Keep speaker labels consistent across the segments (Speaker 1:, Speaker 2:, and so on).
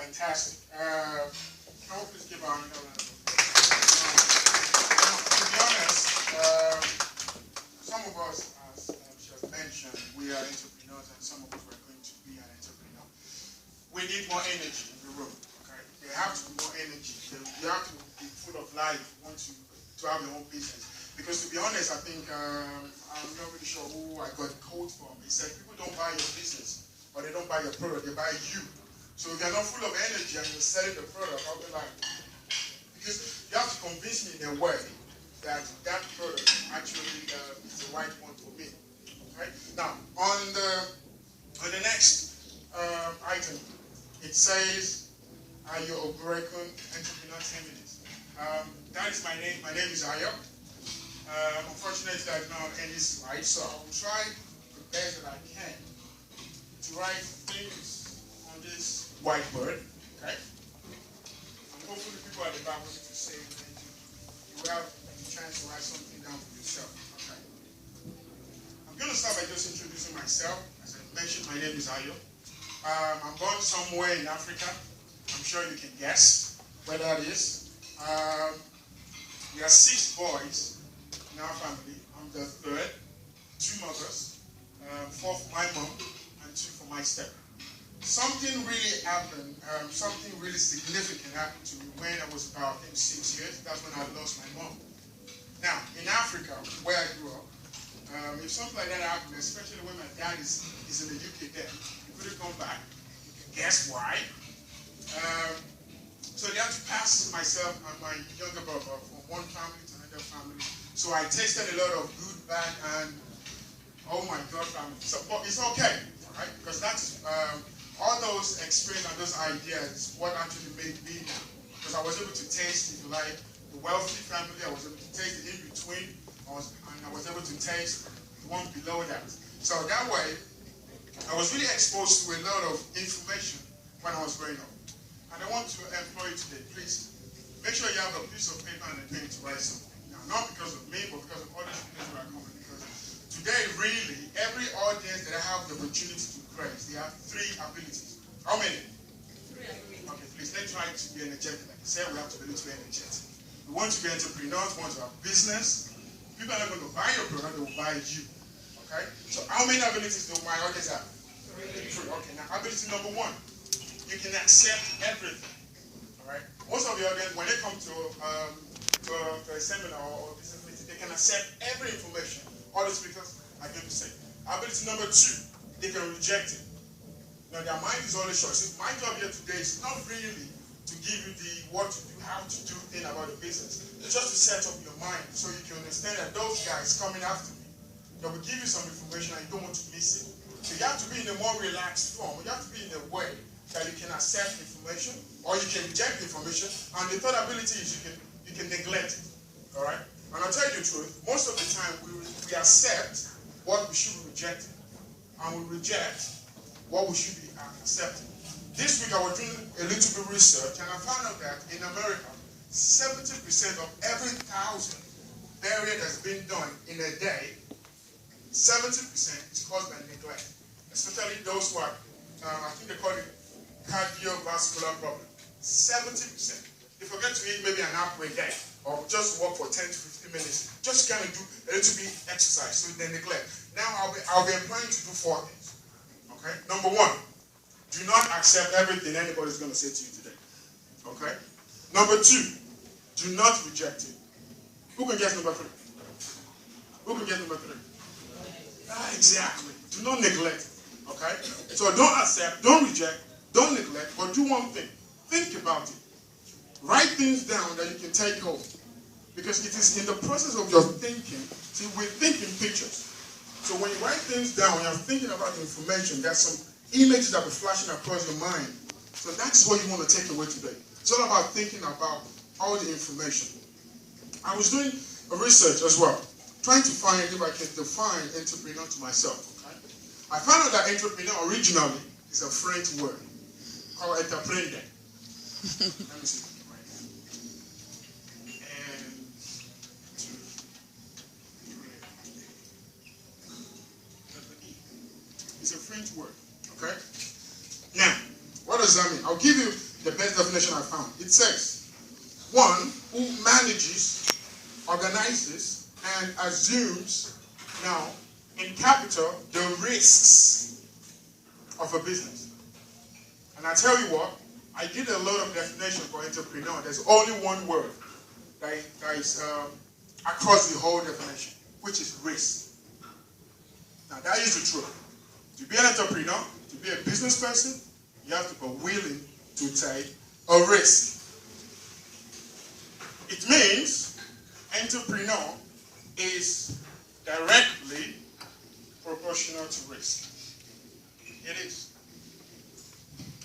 Speaker 1: Fantastic. Can we please give our round of applause? To be honest, some of us, as she has mentioned, we are entrepreneurs, and some of us are going to be an entrepreneur. We need more energy in the room. Okay, there have to be more energy. You have to be full of life. You want to have your own business. Because to be honest, I think I'm not really sure who I got the quote from. He said people don't buy your business, or they don't buy your product, they buy you. So if you're not full of energy and you're selling the product, I'll be like, because you have to convince me in a way that that product actually is the right one for me. Okay? Now, on the next item, it says, are you a Ogurekun entrepreneur 10 minutes? That is my name. My name is Ayo. Unfortunately, I do not have any slides, so I will try the best that I can to write things on this whiteboard, okay? And hopefully people at the back will need to say it, and you will have the chance to write something down for yourself, okay? I'm going to start by just introducing myself. As I mentioned, my name is Ayo. I'm born somewhere in Africa. I'm sure you can guess where that is. We are 6 boys in our family. I'm the third, 2 mothers, 4 for my mom, and 2 for my step. Something really happened, something really significant happened to me when I was about, I think, 6 years. That's when I lost my mom. Now, in Africa, where I grew up, if something like that happened, especially when my dad is in the UK then, he couldn't come back. You can guess why. So they had to pass myself and my younger brother from one family to another family. So I tasted a lot of good, bad, and oh my God, family. So, but it's okay, all right? Because that's all those experiences and those ideas what actually made me now. Because I was able to taste, if you like, the wealthy family. I was able to taste the in-between, and I was able to taste the one below that. So that way, I was really exposed to a lot of information when I was growing up. And I want to employ you today, please, make sure you have a piece of paper and a pen to write something. Now, not because of me, but because of other students who are coming. Because today, really, every audience that I have the opportunity to praise, they have 3 abilities. How many? 3 abilities. Okay, please, let's try to be energetic. Like I said, we have to be able to be energetic. We want to be entrepreneurs, we want to have business. People are not going to buy your product, they will buy you. Okay? So how many abilities do my audience have? 3. Okay, now ability number 1. You can accept everything. All right? Most of the audience, when they come to a seminar or business meeting, they can accept every information. All the speakers are going to say. Ability number 2, they can reject it. Now, their mind is always short. See, my job here today is not really to give you the what to do, how to do thing about the business. It's just to set up your mind so you can understand that those guys coming after me, they will give you some information and you don't want to miss it. So you have to be in a more relaxed form. You have to be in a way that you can accept information or you can reject information. And the third ability is you can neglect it. All right? And I'll tell you the truth, most of the time we accept what we should be rejecting. And we reject what we should be accepting. This week I was doing a little bit of research and I found out that in America, 70% of every 1,000 burial that's been done in a day, 70% is caused by neglect. Especially those who are, I think they call it cardiovascular problem. 70%. They forget to eat maybe an apple a day or just walk for 10 to 15 minutes. Just kind of do a little bit exercise so they neglect. Now I'll be employing to do 4 things. Okay? Number 1, do not accept everything anybody's going to say to you today. Okay? Number 2, do not reject it. Who can guess number 3? Who can guess number 3? Exactly. Do not neglect it. Okay? So don't accept, don't reject, don't neglect, but do one thing. Think about it. Write things down that you can take home. Because it is in the process of your thinking, see, we think in pictures. So when you write things down, when you're thinking about the information, there's some images that will be flashing across your mind. So that's what you want to take away today. It's all about thinking about all the information. I was doing a research as well, trying to find if I can define entrepreneur to myself. Okay? I found out that entrepreneur originally is a French word called entreprendre. Let me see. It's a French word. Okay? Now, what does that mean? I'll give you the best definition I found. It says, one who manages, organizes, and assumes, now, in capital, the risks of a business. And I tell you what, I did a lot of definition for entrepreneur. There's only one word that is across the whole definition, which is risk. Now, that is the truth. To be an entrepreneur, to be a business person, you have to be willing to take a risk. It means entrepreneur is directly proportional to risk. It is.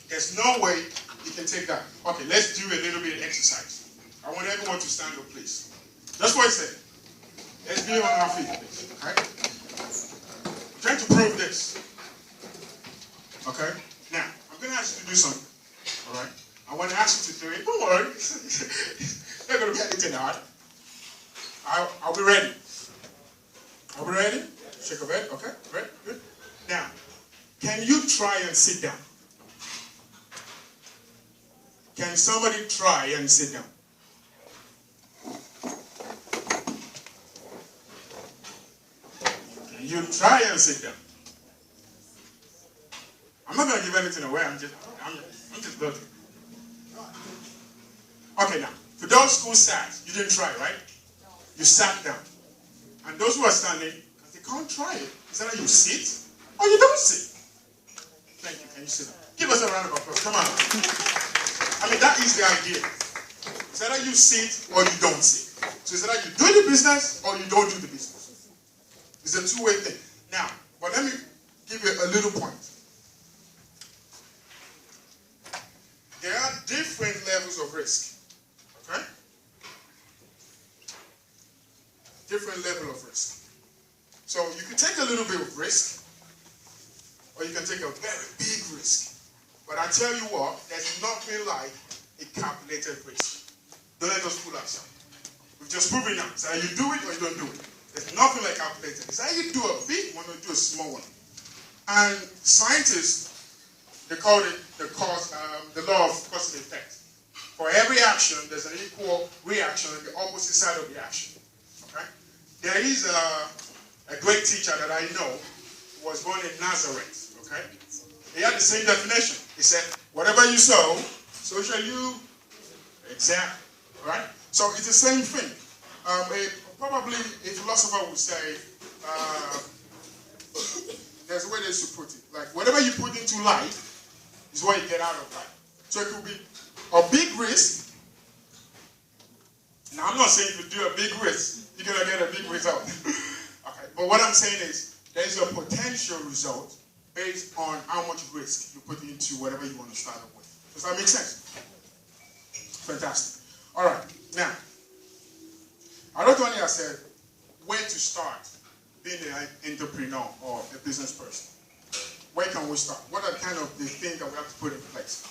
Speaker 1: There's no way you can take that. Okay, let's do a little bit of exercise. I want everyone to stand up, please. That's what I said. Let's be on our feet, please. Okay? I'm trying to prove this. Okay? Now, I'm going to ask you to do something. All right? I want to ask you to do it. Don't worry. It's not going to be anything hard. I'll be ready. Are we ready? Shake of head. Okay? Ready? Good. Now, can you try and sit down? Can somebody try and sit down? Can you try and sit down? I'm not going to give anything away. I'm just building. Okay, now, for those who sat, you didn't try, right? You sat down. And those who are standing, because they can't try it, is that how you sit or you don't sit? Thank you. Can you sit down? Give us a round of applause. Come on. I mean, that is the idea. It's either you sit or you don't sit. So it's either you do the business or you don't do the business. It's a two-way thing. Now, but let me give you a little point. There are different levels of risk. Okay? Different level of risk. So you can take a little bit of risk, or you can take a very big risk. But I tell you what, there's nothing like a calculated risk. Don't let us fool ourselves. We've just proven now. It's either you do it or you don't do it. There's nothing like calculated. It's either you do a big one or you do a small one. And scientists, they call it the law of cause and effect. For every action, there's an equal reaction on the opposite side of the action. Okay? There is a great teacher that I know who was born in Nazareth. Okay? He had the same definition. He said, whatever you sow, so shall you. Exactly. Right? So it's the same thing. Probably a philosopher would say, there's a way they should put it. Like, whatever you put into life is what you get out of life. So it could be a big risk. Now, I'm not saying if you do a big risk, you're going to get a big result. Okay. But what I'm saying is, there's a potential result based on how much risk you put into whatever you want to start up with. Does that make sense? Fantastic. All right. Now, I don't only I said where to start being an entrepreneur or a business person. Where can we start? What are kind of the things that we have to put in place?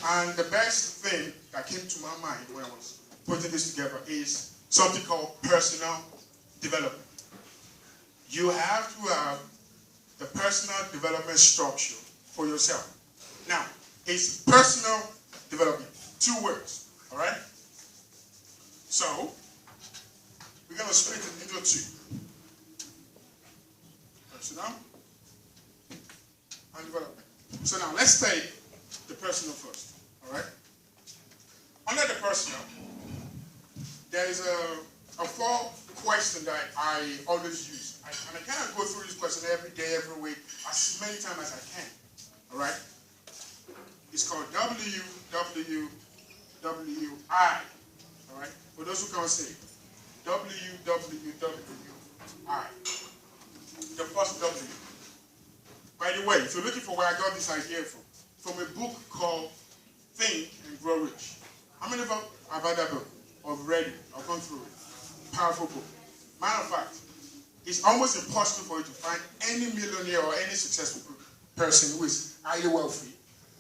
Speaker 1: And the best thing that came to my mind when I was putting this together is something called personal development. You have to have the personal development structure for yourself. Now, it's personal development. 2 words. All right? So, we're going to split it into 2. Personal and development. So now, let's take the personal first. All right? Under the personal, there is a 4 question that I always use. And I kind of go through this question every day, every week, as many times as I can. All right? It's called WWWI. All right? For those who can't say it, WWWI. The first W. By the way, if you're looking for where I got this idea from a book called Think and Grow Rich. How many of you have read that book? Or read it? Or gone through it? Powerful book. Matter of fact, it's almost impossible for you to find any millionaire or any successful person who is highly wealthy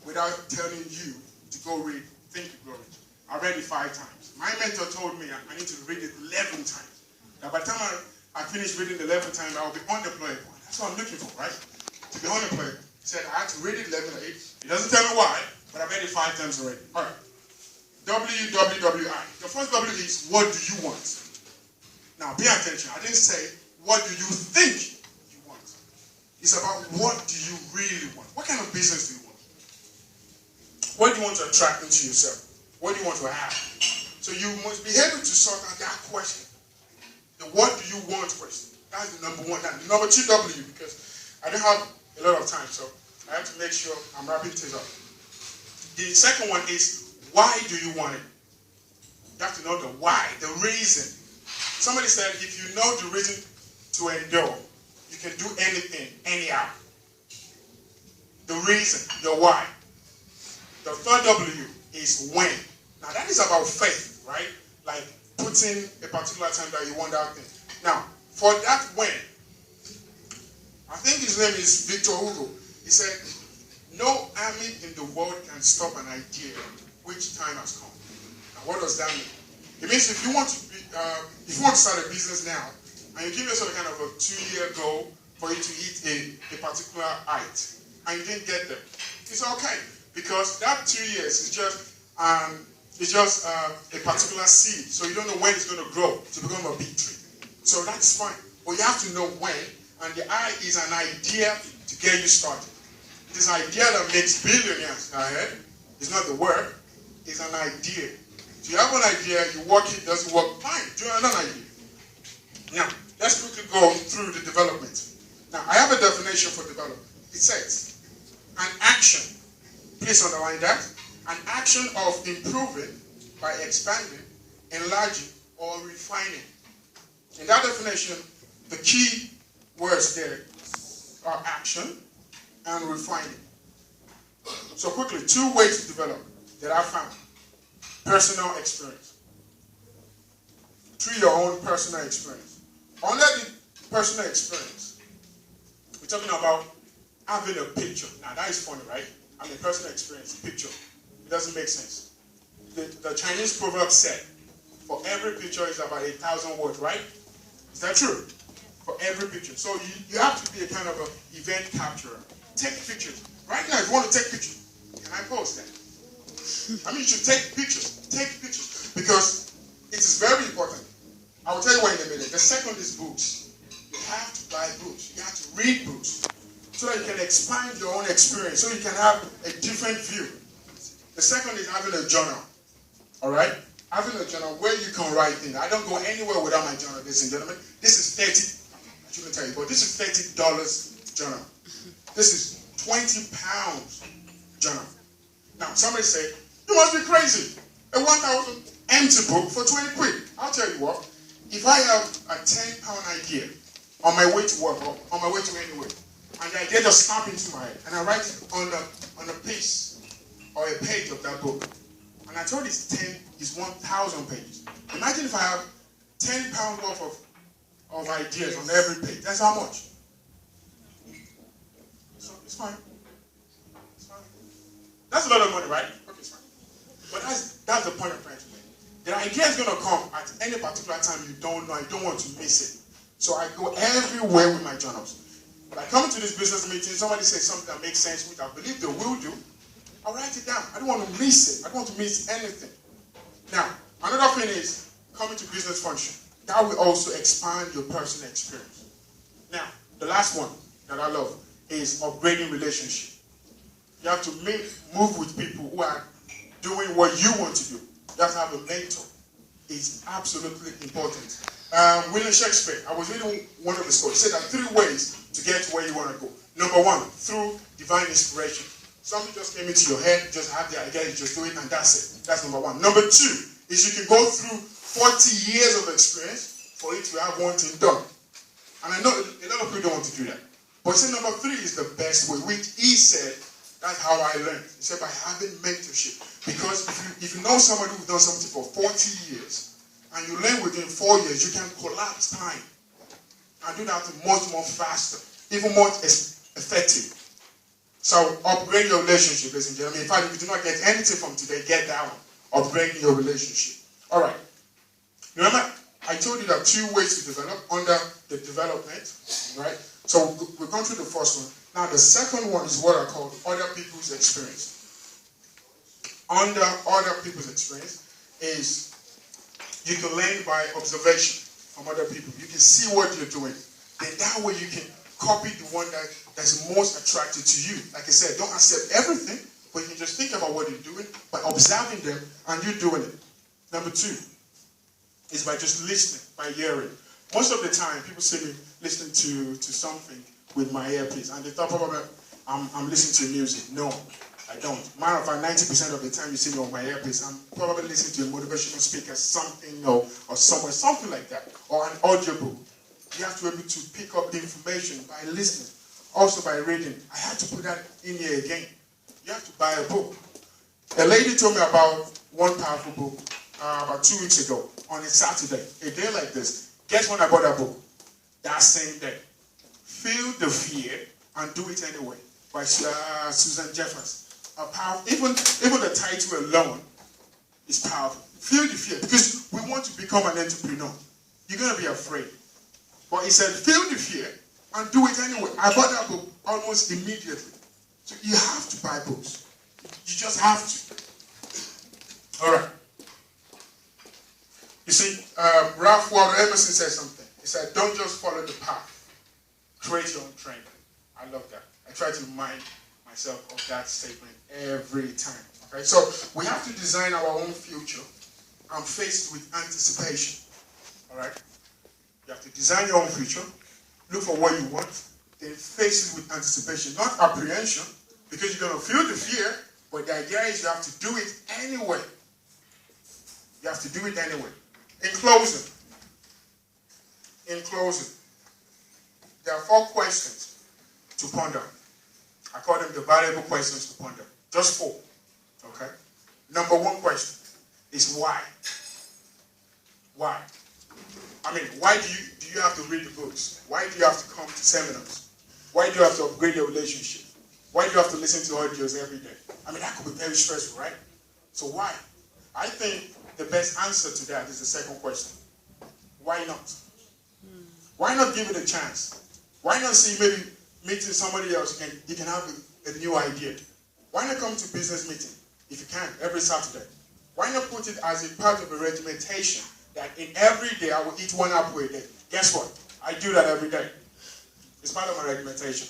Speaker 1: without telling you to go read Think and Grow Rich. I read it 5 times. My mentor told me I need to read it 11 times. Now, by the time I finish reading the 11th time, I will be unemployed. That's what I'm looking for, right? To be unemployed. He said I had to read it 11 or 8. He doesn't tell me why, but I read said it 5 times already. All right. WWWI. The first W is what do you want? Now pay attention. I didn't say what do you think you want. It's about what do you really want. What kind of business do you want? What do you want to attract into yourself? What do you want to have? So you must be able to sort out that question. The what do you want question. That's the number one. Now, the number 2 W, because I don't have a lot of time, so I have to make sure I'm wrapping things up. The second one is, why do you want it? You have to know the why, the reason. Somebody said, if you know the reason to endure, you can do anything, anyhow. The reason, your why. The third W is when. Now that is about faith, right? Like putting a particular time that you want that thing. Now, for that when, I think his name is Victor Hugo. He said, no army in the world can stop an idea which time has come. Now what does that mean? It means if you want to start a business now, and you give yourself a kind of a 2-year goal for you to hit a particular height, and you didn't get there, it's okay, because that 2 years is just a particular seed, so you don't know when it's going to grow to become a big tree. So that's fine, but you have to know when, and the I is an idea to get you started. This idea that makes billionaires ahead is not the work, it's an idea. So you have an idea, you work it, doesn't work, fine, do another idea. Now, let's quickly go through the development. Now, I have a definition for development. It says, an action, please underline that, an action of improving by expanding, enlarging, or refining. In that definition, the key words there are action and refining. So quickly, 2 ways to develop that I found. Personal experience. Through your own personal experience. Under the personal experience, we're talking about having a picture. Now that is funny, right? I mean, personal experience, picture. It doesn't make sense. The Chinese proverb said, for every picture is about 1,000 words, right? Is that true? For every picture. So you have to be a kind of an event capturer. Take pictures. Right now, if you want to take pictures, can I post that? I mean, you should take pictures. Take pictures. Because it is very important. I will tell you why in a minute. The second is books. You have to buy books. You have to read books. So that you can expand your own experience. So you can have a different view. The second is having a journal. Alright? Having a journal where you can write things. I don't go anywhere without my journal, ladies and gentlemen. This is $30. I shouldn't tell you, but this is $30 journal. This is 20 pounds journal. Now, somebody say, you must be crazy. A 1,000 empty book for 20 quid. I'll tell you what. If I have a 10-pound idea on my way to work or on my way to anywhere, and the idea just snap into my head, and I write it on a piece or a page of that book, and I told this 10 is 1,000 pages. Imagine if I have 10 pounds worth of ideas on every page. That's how much? So it's fine. It's fine. That's a lot of money, right? Okay, it's fine. But that's the point I'm trying to make. The idea is going to come at any particular time you don't know. I don't want to miss it. So I go everywhere with my journals. Like coming to this business meeting, somebody says something that makes sense, which I believe they will do. I'll write it down. I don't want to miss it. I don't want to miss anything. Now, another thing is coming to business function. That will also expand your personal experience. Now, the last one that I love is upgrading relationship. You have to move with people who are doing what you want to do. You have to have a mentor. It's absolutely important. William Shakespeare, I was reading one of his quotes. He said there are 3 ways to get where you want to go. Number 1, through divine inspiration. Something just came into your head, you just have the idea, you just do it, and that's it. That's number 1. Number 2 is you can go through 40 years of experience for it to have one thing done. And I know a lot of people don't want to do that. But he said number 3 is the best way, which he said, that's how I learned. He said by having mentorship. Because if you know somebody who's done something for 40 years, and you learn within 4 years, you can collapse time and do that much more faster, even more effective. So upgrade your relationship, ladies and gentlemen. In fact, if you do not get anything from today, get that one. Upgrade your relationship. All right. Remember, I told you there are 2 ways to develop under the development, right? So we've gone through the first one. Now the second one is what I call other people's experience. under other people's experience is you can learn by observation from other people. You can see what you're doing. Then that way you can copy the one that's most attracted to you. Like I said, don't accept everything, but you can just think about what you're doing by observing them and you doing it. Number 2 is by just listening, by hearing. Most of the time, people see me listening to something with my earpiece, and they thought probably I'm listening to music. No, I don't. Matter of fact, 90% of the time you see me on my earpiece, I'm probably listening to a motivational speaker, something or somewhere, something like that, or an audiobook. You have to be able to pick up the information by listening, also by reading. I had to put that in here again. You have to buy a book. A lady told me about one powerful book about 2 weeks ago on a Saturday, a day like this. Guess when I bought that book? That same day. Feel the Fear and Do It Anyway by Susan Jeffers. Even the title alone is powerful. Feel the fear, because we want to become an entrepreneur. You're going to be afraid. But he said, feel the fear and do it anyway. I bought that book almost immediately. So you have to buy books. You just have to. All right. You see, Ralph Waldo Emerson said something. He said, don't just follow the path. Create your own trend. I love that. I try to remind myself of that statement every time. Okay? So we have to design our own future and face it with anticipation. All right? You have to design your own future, look for what you want, then face it with anticipation, not apprehension, because you're going to feel the fear, but the idea is you have to do it anyway. You have to do it anyway. In closing, there are 4 questions to ponder. I call them the valuable questions to ponder. Just 4. Okay? Number 1 question is why? Why? I mean, why do you have to read the books? Why do you have to come to seminars? Why do you have to upgrade your relationship? Why do you have to listen to audios every day? I mean, that could be very stressful, right? So why? I think the best answer to that is the second question. Why not? Why not give it a chance? Why not see maybe meeting somebody else, you can have a new idea? Why not come to business meeting, if you can, every Saturday? Why not put it as a part of a regimentation that in every day I will eat 1 apple a day? Guess what? I do that every day. It's part of my regimentation.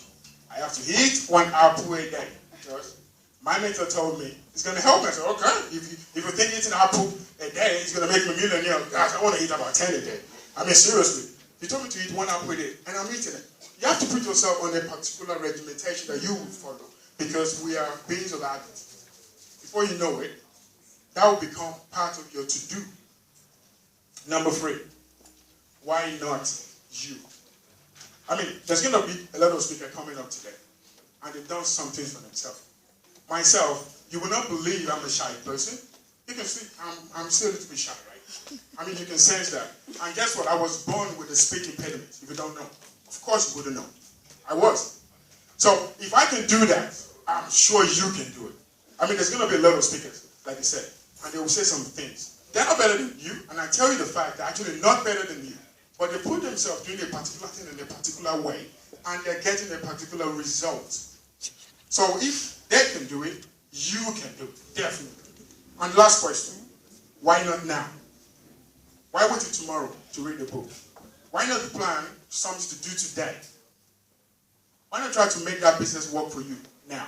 Speaker 1: I have to eat 1 apple a day. Because my mentor told me it's going to help me. I said, okay, if you think eating an apple a day is going to make me a millionaire, gosh, I want to eat about 10 a day. I mean, seriously. He told me to eat 1 apple a day, and I'm eating it. You have to put yourself on a particular regimentation that you will follow, because we are beings of habits. Before you know it, that will become part of your to-do. Number 3, why not you? I mean, there's going to be a lot of speakers coming up today, and they've done some things for themselves. Myself, you will not believe I'm a shy person. You can see I'm still a little bit shy, right? I mean, you can sense that. And guess what? I was born with a speech impediment, if you don't know. Of course you wouldn't know. I was. So if I can do that, I'm sure you can do it. I mean, there's going to be a lot of speakers, like you said, and they will say some things. They're not better than you, and I tell you the fact, they're actually not better than you. But they put themselves doing a particular thing in a particular way, and they're getting a particular result. So if they can do it, you can do it, definitely. And last question, why not now? Why wait till tomorrow to read the book? Why not plan something to do today? Why not try to make that business work for you now?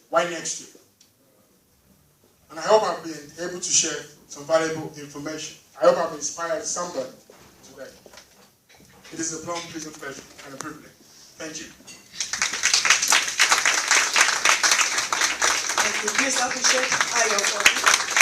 Speaker 1: Why next year? And I hope I've been able to share some valuable information. I hope I've inspired somebody today. It is a pleasant pleasure and a privilege. Thank you.
Speaker 2: Thank you. Please appreciate your